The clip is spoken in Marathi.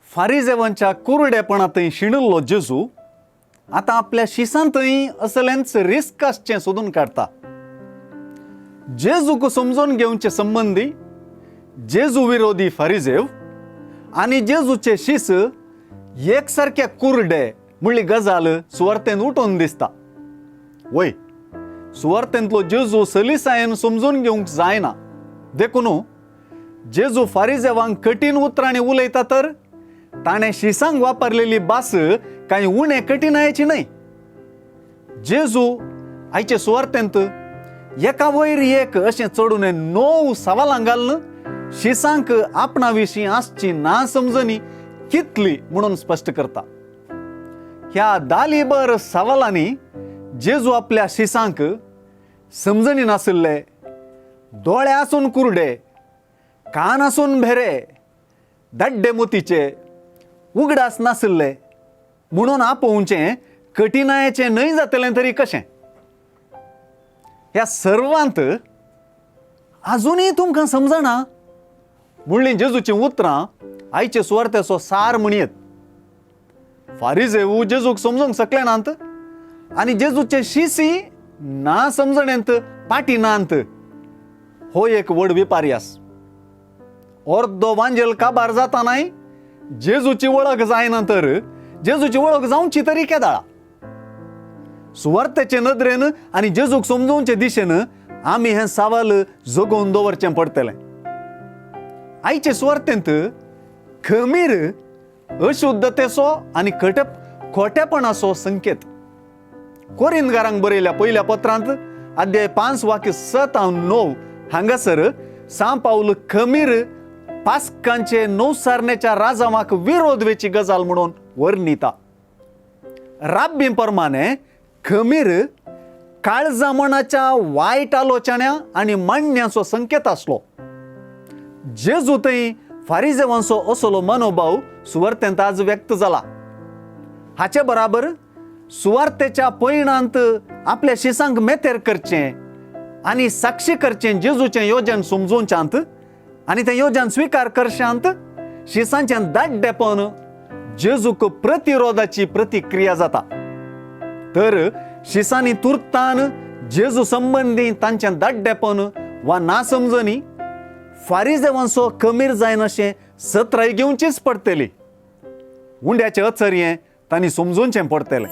फारिजेवांच्या कुरडेपणातय शिणिल्लो जेजू आता आपल्या शिसांतय असल्यांच रिस्क आसचें सोदून काडटा. जेजूक समजून घेवचे संबंधी जेजू विरोधी फारिजेव आनी जेजूचे शिस एकसारखे कुरडे म्हणली गजाल सुवार्थेंत उठोवन दिसता. वय सुवार्थेंतलो जेजू सलिसायेन समजून घेवंक जायना देखून जेजू फारिजेवांक कठीण उतरांनी उलयता तर ताणें शिसांक वापरलेली भास कांय उणे कठीणायेची न्हय. जेजू आयचे सुवार्थेंत एका वयर एक अशें चडून 9 सवालां घालून शिसांक आपणा विशीं आसची नासमजणी कितली म्हणून स्पश्ट करता. ह्या दालीभर सवालांनी जेजू आपल्या शिसांक समजणी नाशिल्ले, दोळे आसून कुरडे, कान आसून भेरे, दाड्डे मोतीचे, उगडास नाशिल्ले म्हणून आपोवचें कठीणायेचें न्हय जातलें तरी कशें. ह्या सर्वांत आजुनय तुमकां समजना म्हणलीं जेजूचीं उतरां आयचे सुवार्थेचो सार म्हणयत. फारिजेव जेजूक समजूंक शकले नात आनी जेजूचे शिसी ना समजणेंत पाटी नात. हो एक व्हड विपर्यास. अर्दो वांजेल काबार जातानाय जेजूची वळख जायना तर जेजूची वळख जावची तरी केदाळा. सुवार्थेचे नदरेन आनी जेजूक समजोवचे दिशेन आमी हें सवाल जगोवन दवरचें पडटलें. आयचे सुवार्थेंत खमीर अशुद्धतेचो आनी खोटेपणाचो संकेत. कोरिंथकारांक बरयल्या पयल्या पत्रांत अध्याय 5 वाक्य 7-9 हांगासर सांत पाऊल खमीर पास्कांचे नवसारण्याच्या राजावाक विरोध वेची गजाल म्हणून वर्णिता. राब्बी प्रमाणे खमीर काळजामणाच्या वायट आलोचण्या आनी मांडण्याचो संकेत आसलो. जेजूतय फारिजेवांचो असलो मनोभाव सुवार्थेंत आज व्यक्त जाला. हाचे बराबर सुवार्थेच्या पैणांत आपल्या शिसांक मेतेर करचें आनी साक्षी करचें जेजूचें योजन समजोवच्यांत आनी तें योजन स्विकार करच्यांत शिसांचें दाड्डेपण जेजूक प्रतिरोधाची प्रतिक्रिया जाता. तर शिसांनी तुर्तान जेजू संबंधी तांचें दाड्डेपण वा नासमजणी फारिजेवांचो खमीर जायन अशें सत्राय घेवचीच पडटली. उंड्याचें अचर्यें तांणी समजोवचें पडटलें.